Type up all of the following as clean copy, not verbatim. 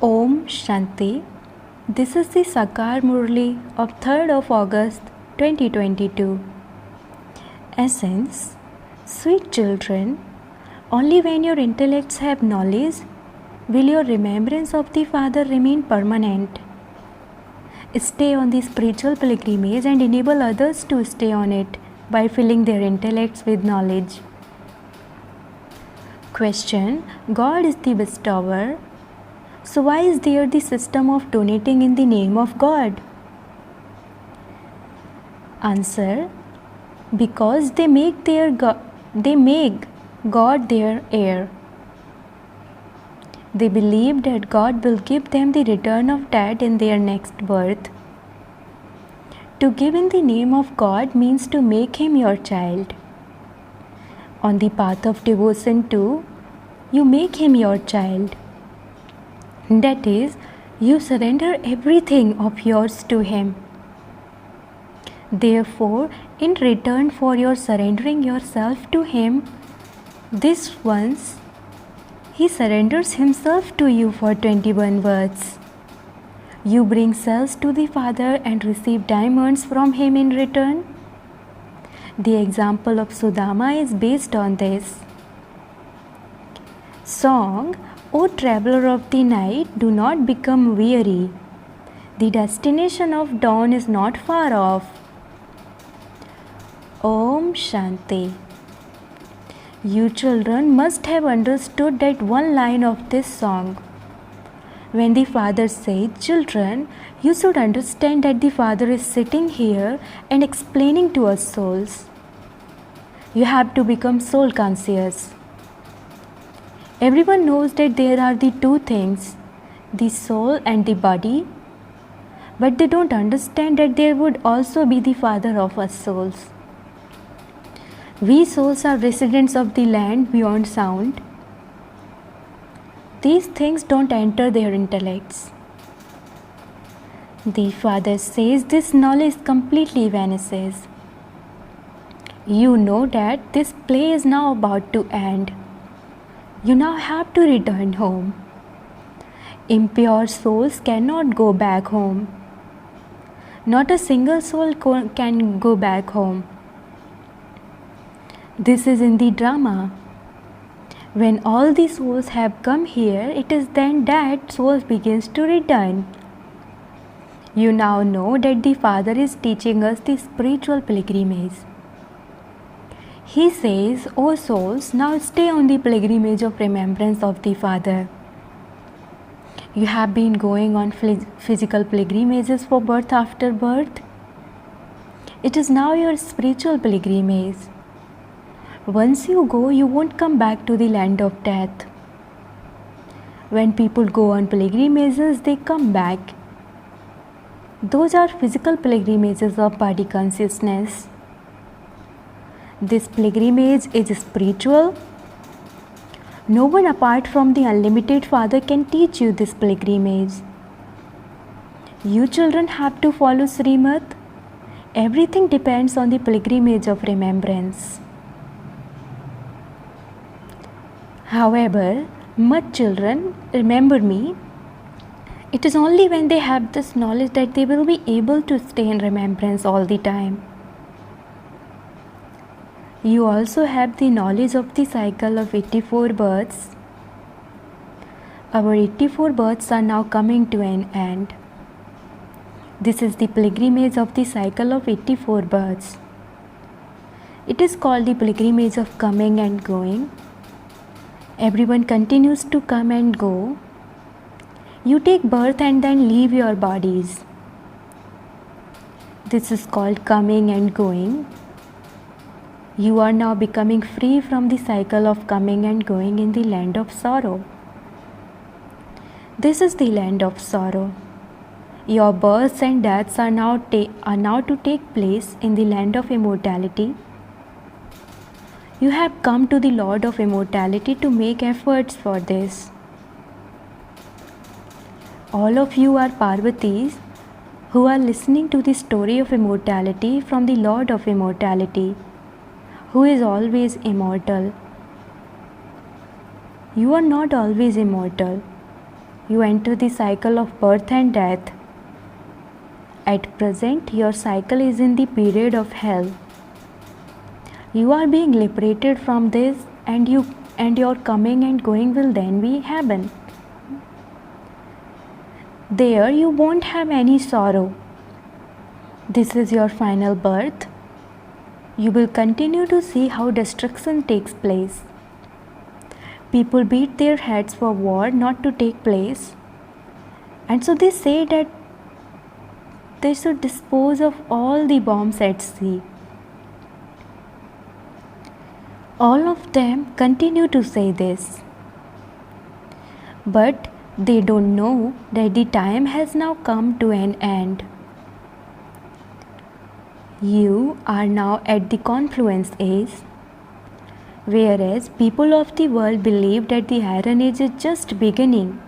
Om Shanti. This is the Sakar Murli of 3rd of August 2022. Essence. Sweet children, only when your intellects have knowledge will your remembrance of the Father remain permanent. Stay on the spiritual pilgrimage and enable others to stay on it by filling their intellects with knowledge. Question. God is the bestower. So why is there the system of donating in the name of God? Answer. Because they make God their heir. They believe that God will give them the return of that in their next birth. To give in the name of God means to make Him your child. On the path of devotion too, you make Him your child. That is, you surrender everything of yours to Him. Therefore, in return for your surrendering yourself to Him, this once He surrenders Himself to you for 21 births. You bring cells to the Father and receive diamonds from Him in return. The example of Sudama is based on this. Song. O traveler of the night, do not become weary. The destination of dawn is not far off. Om Shanti. You children must have understood that one line of this song. When the Father says, children, you should understand that the Father is sitting here and explaining to us souls. You have to become soul conscious. Everyone knows that there are the two things, the soul and the body, but they don't understand that there would also be the Father of us souls. We souls are residents of the land beyond sound. These things don't enter their intellects. The Father says this knowledge completely vanishes. You know that this play is now about to end. You now have to return home. Impure souls cannot go back home. Not a single soul can go back home. This is in the drama. When all the souls have come here, it is then that souls begins to return. You now know that the Father is teaching us the spiritual pilgrimage. He says, O souls, now stay on the pilgrimage of remembrance of the Father. You have been going on physical pilgrimages for birth after birth. It is now your spiritual pilgrimage. Once you go, you won't come back to the land of death. When people go on pilgrimages, they come back. Those are physical pilgrimages of body consciousness. This pilgrimage is spiritual. No one apart from the unlimited Father can teach you this pilgrimage. You children have to follow Srimad. Everything depends on the pilgrimage of remembrance. However, much children, remember me, it is only when they have this knowledge that they will be able to stay in remembrance all the time. You also have the knowledge of the cycle of 84 births. Our 84 births are now coming to an end. This is the pilgrimage of the cycle of 84 births. It is called the pilgrimage of coming and going. Everyone continues to come and go. You take birth and then leave your bodies. This is called coming and going. You are now becoming free from the cycle of coming and going in the land of sorrow. This is the land of sorrow. Your births and deaths are now to take place in the land of immortality. You have come to the Lord of immortality to make efforts for this. All of you are Parvatis who are listening to the story of immortality from the Lord of immortality, who is always immortal. You are not always immortal. you enter the cycle of birth and death. At present, your cycle is in the period of hell. You are being liberated from this, and your coming and going will then be heaven. There you won't have any sorrow. This is your final birth. You will continue to see how destruction takes place. People beat their heads for war not to take place, and so they say that they should dispose of all the bombs at sea. All of them continue to say this, but they don't know that the time has now come to an end. You are now at the confluence age, whereas people of the world believe that the Iron Age is just beginning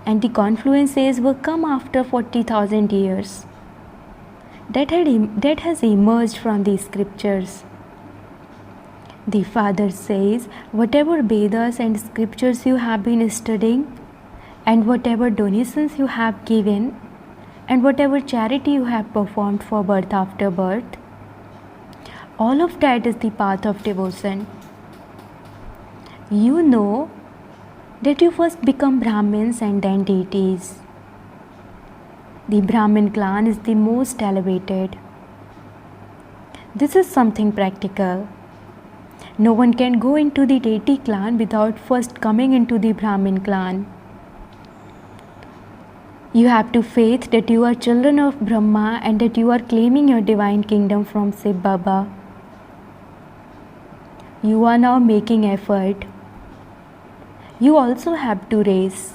and the confluence age will come after 40,000 years. That has emerged from the scriptures. The Father says, whatever Vedas and scriptures you have been studying, and whatever donations you have given, and whatever charity you have performed for birth after birth, all of that is the path of devotion. You know that you first become Brahmins and then deities. The Brahmin clan is the most elevated. This is something practical. No one can go into the deity clan without first coming into the Brahmin clan. You have to faith that you are children of Brahma and that you are claiming your divine kingdom from Shiv Baba. You are now making effort. You also have to race.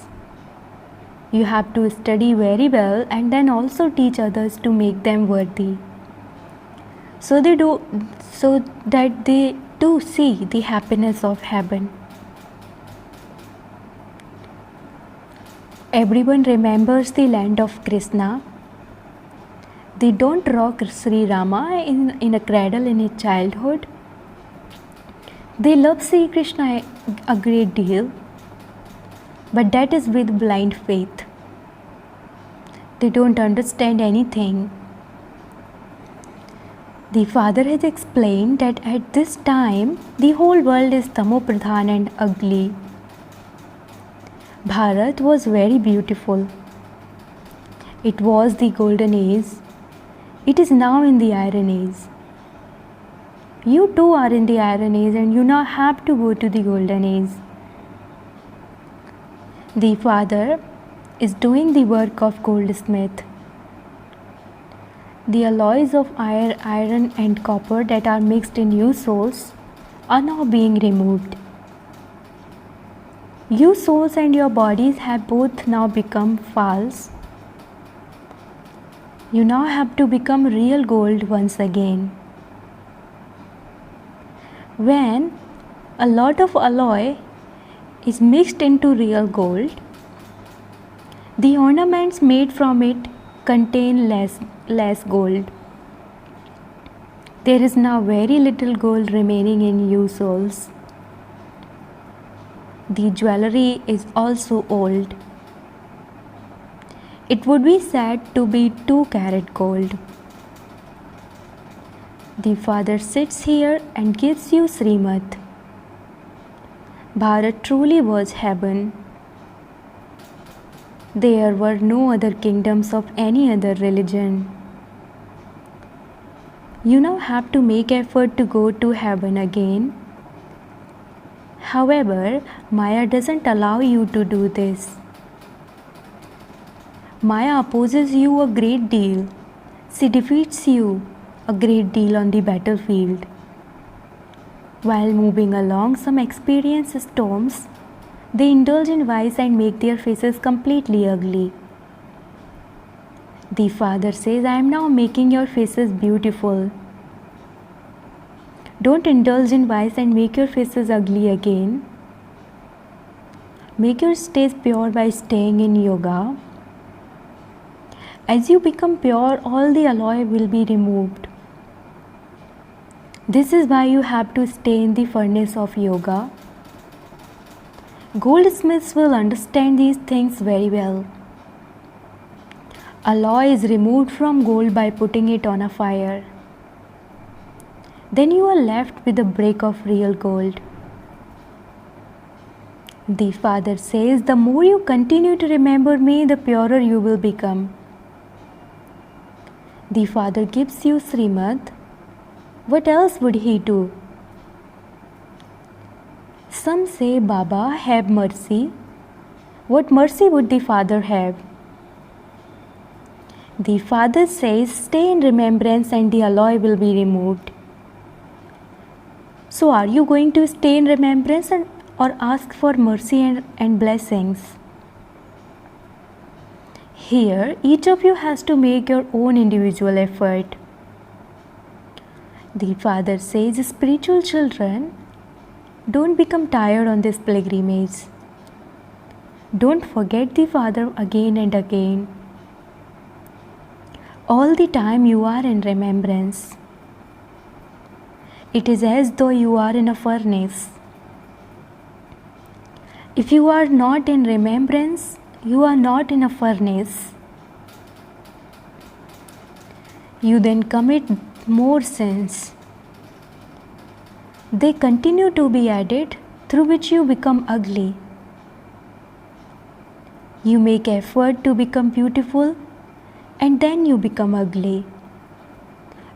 You have to study very well and then also teach others to make them worthy. So that they too see the happiness of heaven. Everyone remembers the land of Krishna. They don't rock Sri Rama in a cradle in his childhood. They love Sri Krishna a great deal, but that is with blind faith. They don't understand anything. The Father has explained that at this time the whole world is tamopradhan and ugly. Bharat was very beautiful. It was the golden age. It is now in the iron age. You too are in the iron age and you now have to go to the golden age. The Father is doing the work of goldsmith. The alloys of iron and copper that are mixed in you souls are now being removed. You souls and your bodies have both now become false. You now have to become real gold once again. When a lot of alloy is mixed into real gold, the ornaments made from it contain less gold. There is now very little gold remaining in you souls. The jewelry is also old. It would be said to be 2-carat gold. The Father sits here and gives you Srimad. Bharat truly was heaven. There were no other kingdoms of any other religion. You now have to make effort to go to heaven again. However, Maya doesn't allow you to do this. Maya opposes you a great deal. She defeats you a great deal on the battlefield. While moving along some experienced storms, they indulge in vice and make their faces completely ugly. The Father says, I am now making your faces beautiful. Don't indulge in vice and make your faces ugly again. Make your stays pure by staying in yoga. As you become pure, all the alloy will be removed. This is why you have to stay in the furnace of yoga. Goldsmiths will understand these things very well. Alloy is removed from gold by putting it on a fire. Then you are left with a brick of real gold. The Father says, the more you continue to remember me, the purer you will become. The Father gives you Srimad. What else would He do? Some say, Baba, have mercy. What mercy would the Father have? The Father says, stay in remembrance and the alloy will be removed. So are you going to stay in remembrance or ask for mercy and blessings? Here, each of you has to make your own individual effort. The Father says, spiritual children, don't become tired on this pilgrimage. Don't forget the Father again and again. All the time you are in remembrance. It is as though you are in a furnace. If you are not in remembrance, you are not in a furnace. You then commit more sins. They continue to be added, through which you become ugly. You make effort to become beautiful, and then you become ugly,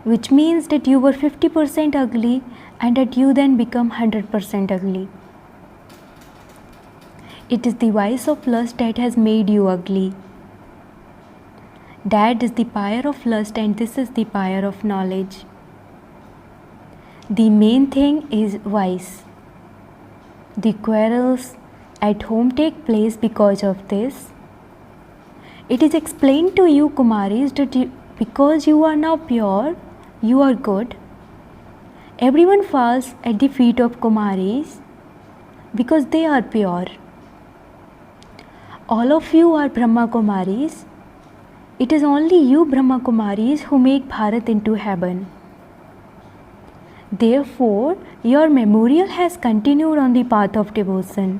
which means that you were 50% ugly and that you then become 100% ugly. It is the vice of lust that has made you ugly. That is the pyre of lust and this is the pyre of knowledge. The main thing is vice. The quarrels at home take place because of this. It is explained to you, Kumaris, that because you are now pure, you are good. Everyone falls at the feet of Kumaris because they are pure. All of you are Brahma Kumaris. It is only you Brahma Kumaris who make Bharat into heaven. Therefore, your memorial has continued on the path of devotion.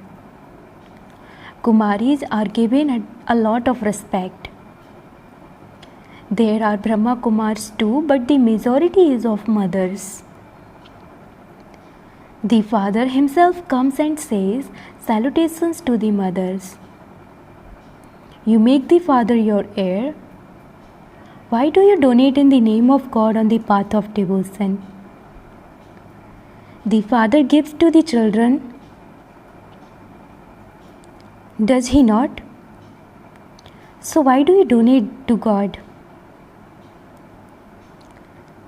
Kumaris are given a lot of respect. There are Brahma Kumars too, but the majority is of mothers. The Father himself comes and says, salutations to the mothers. You make the Father your heir. Why do you donate in the name of God on the path of devotion? The Father gives to the children. Does He not? So why do you donate to God?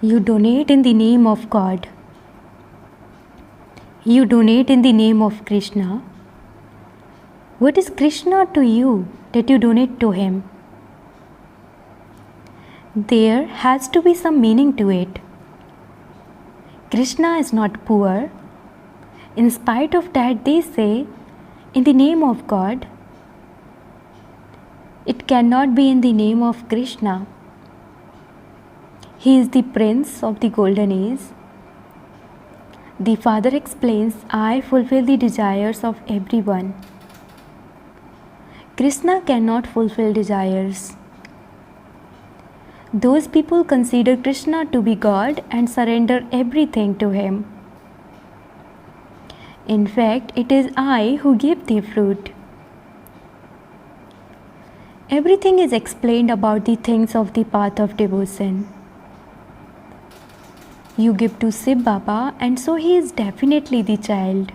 You donate in the name of God. You donate in the name of Krishna. What is Krishna to you that you donate to Him? There has to be some meaning to it. Krishna is not poor. In spite of that, they say, in the name of God. It cannot be in the name of Krishna. He is the Prince of the Golden Age. The Father explains, I fulfill the desires of everyone. Krishna cannot fulfill desires. Those people consider Krishna to be God and surrender everything to Him. In fact, it is I who give the fruit. Everything is explained about the things of the path of devotion. You give to Shiv Baba and so he is definitely the child.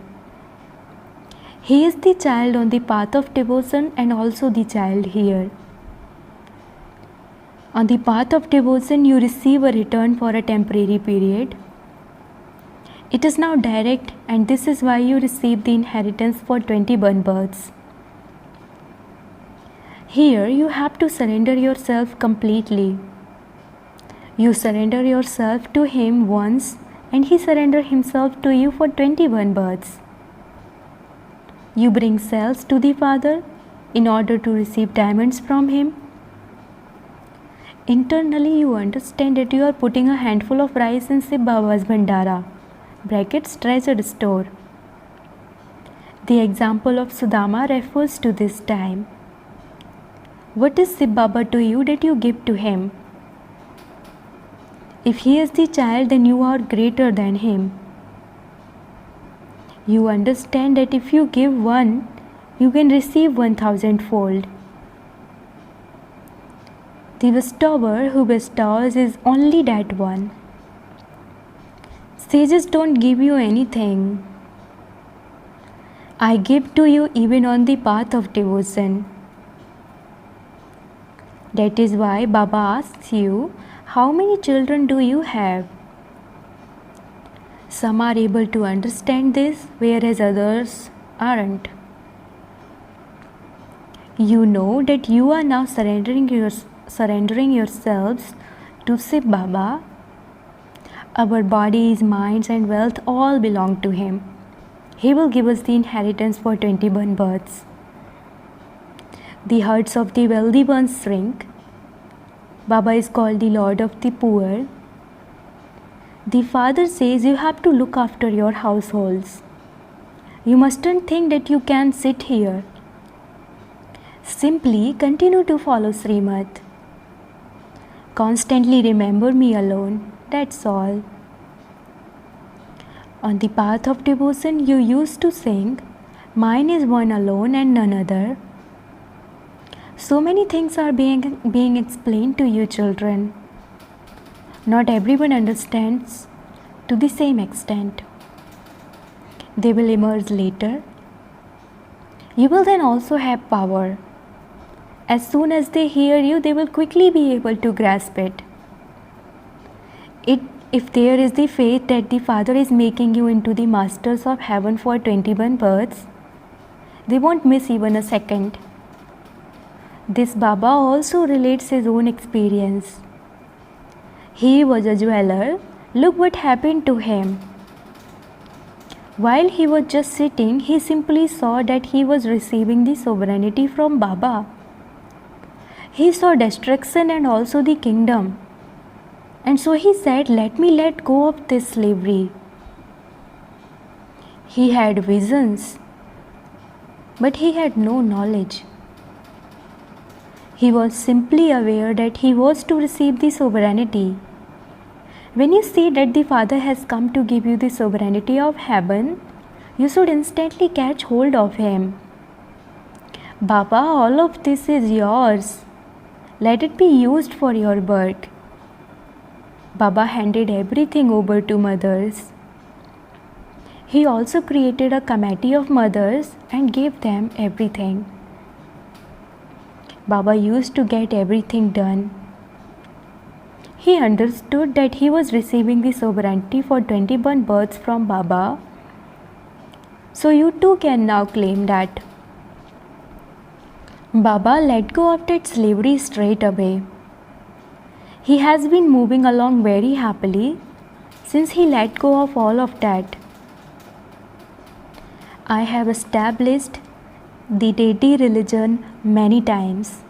He is the child on the path of devotion and also the child here. On the path of devotion, you receive a return for a temporary period. It is now direct and this is why you receive the inheritance for 21 births. Here you have to surrender yourself completely. You surrender yourself to Him once and He surrenders Himself to you for 21 births. You bring cells to the Father in order to receive diamonds from Him. Internally you understand that you are putting a handful of rice in Shiv Baba's Bhandara (treasured store). The example of Sudama refers to this time. What is Shiv Baba to you that you give to him? If he is the child, then you are greater than him. You understand that if you give one, you can receive 1,000-fold. The bestower who bestows is only that one. Sages don't give you anything. I give to you even on the path of devotion. That is why Baba asks you, how many children do you have? Some are able to understand this, whereas others aren't. You know that you are now surrendering yourselves to Shiv Baba. Our bodies, minds and wealth all belong to him. He will give us the inheritance for 21 births. The hearts of the wealthy ones shrink. Baba is called the Lord of the poor. The Father says you have to look after your households. You mustn't think that you can sit here. Simply continue to follow Srimad. Constantly remember me alone. That's all. On the path of devotion, you used to sing, mine is one alone and none other. So many things are being explained to you, children. Not everyone understands to the same extent. They will emerge later. You will then also have power. As soon as they hear you, they will quickly be able to grasp it. If there is the faith that the Father is making you into the masters of heaven for 21 births, they won't miss even a second. This Baba also relates his own experience. He was a jeweler. Look what happened to him. While he was just sitting, he simply saw that he was receiving the sovereignty from Baba. He saw destruction and also the kingdom. And so he said, let me let go of this slavery. He had visions, but he had no knowledge. He was simply aware that he was to receive the sovereignty. When you see that the Father has come to give you the sovereignty of heaven, you should instantly catch hold of him. Baba, all of this is yours. Let it be used for your work. Baba handed everything over to mothers. He also created a committee of mothers and gave them everything. Baba used to get everything done. He understood that he was receiving the sovereignty for 21 births from Baba. So you too can now claim that. Baba let go of that slavery straight away. He has been moving along very happily since he let go of all of that. I have established the deity religion many times.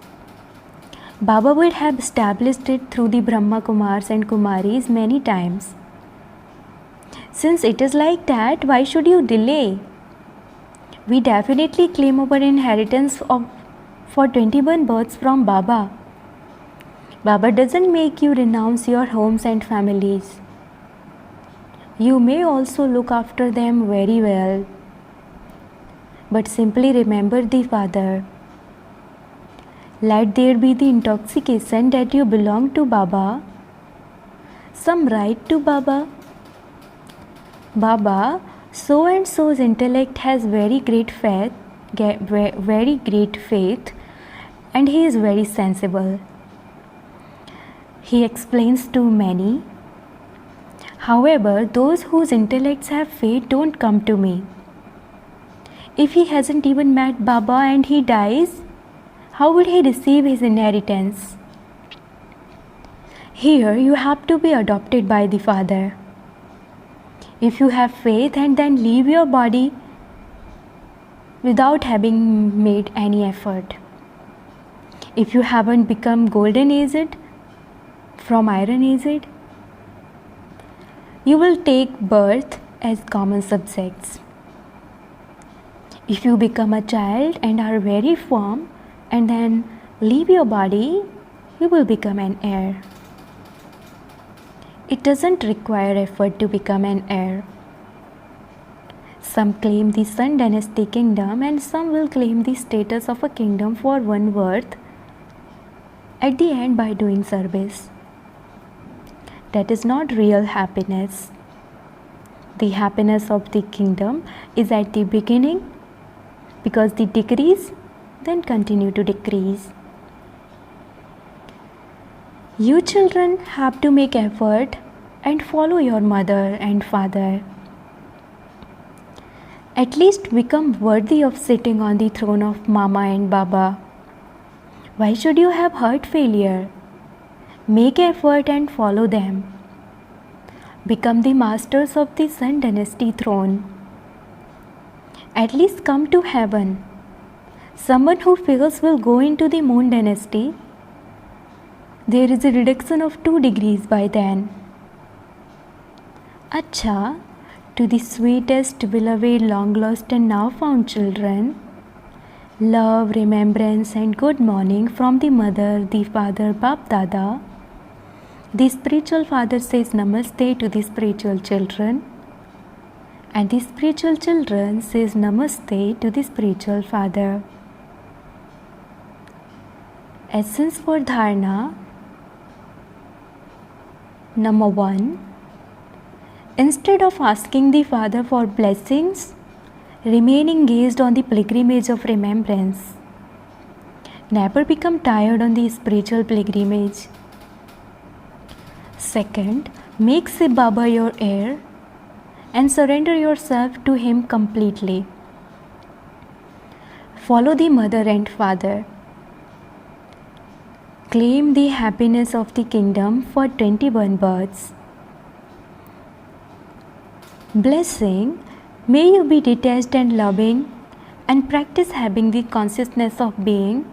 Baba would have established it through the Brahma Kumars and Kumaris many times. Since it is like that, why should you delay? We definitely claim our inheritance for 21 births from Baba. Baba doesn't make you renounce your homes and families. You may also look after them very well. But simply remember the Father. Let there be the intoxication that you belong to Baba. Some right to Baba. Baba, so and so's intellect has very great faith, and he is very sensible. He explains to many. However, those whose intellects have faith don't come to me. If he hasn't even met Baba and he dies, how would he receive his inheritance? Here you have to be adopted by the Father. If you have faith and then leave your body without having made any effort. If you haven't become golden aged from iron aged, you will take birth as common subjects. If you become a child and are very firm and then leave your body, you will become an heir. It doesn't require effort to become an heir. Some claim the Sun Dynasty kingdom and some will claim the status of a kingdom for one worth at the end by doing service. That is not real happiness. The happiness of the kingdom is at the beginning, because they decrease, then continue to decrease. You children have to make effort and follow your mother and father. At least become worthy of sitting on the throne of Mama and Baba. Why should you have heart failure? Make effort and follow them. Become the masters of the Sun Dynasty throne. At least come to heaven. Someone who fails will go into the Moon Dynasty. There is a reduction of 2 degrees by then. Acha, to the sweetest, beloved, long lost and now found children, love, remembrance and good morning from the mother, the father, Bap Dada. The spiritual father says Namaste to the spiritual children, and the spiritual children says Namaste to the spiritual father. Essence for Dharana. Number 1. Instead of asking the Father for blessings, remain engaged on the pilgrimage of remembrance. Never become tired on the spiritual pilgrimage. Second, make Shiv Baba your heir and surrender yourself to him completely. Follow the mother and father. Claim the happiness of the kingdom for 21 births. Blessing, may you be detached and loving and practice having the consciousness of being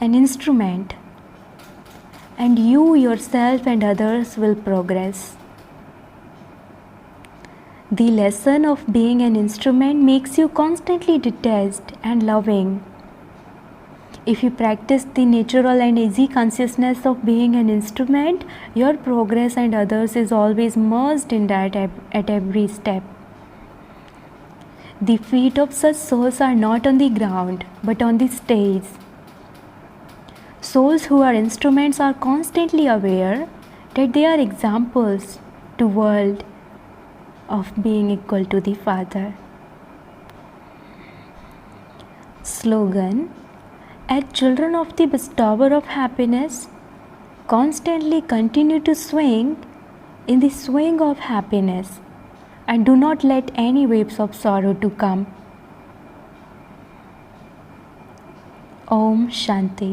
an instrument, and you yourself and others will progress. The lesson of being an instrument makes you constantly detached and loving. If you practice the natural and easy consciousness of being an instrument, your progress and others is always merged in that at every step. The feet of such souls are not on the ground, but on the stage. Souls who are instruments are constantly aware that they are examples to world of being equal to the Father. Slogan: as children of the bestower of happiness, constantly continue to swing in the swing of happiness and do not let any waves of sorrow to come. Om Shanti.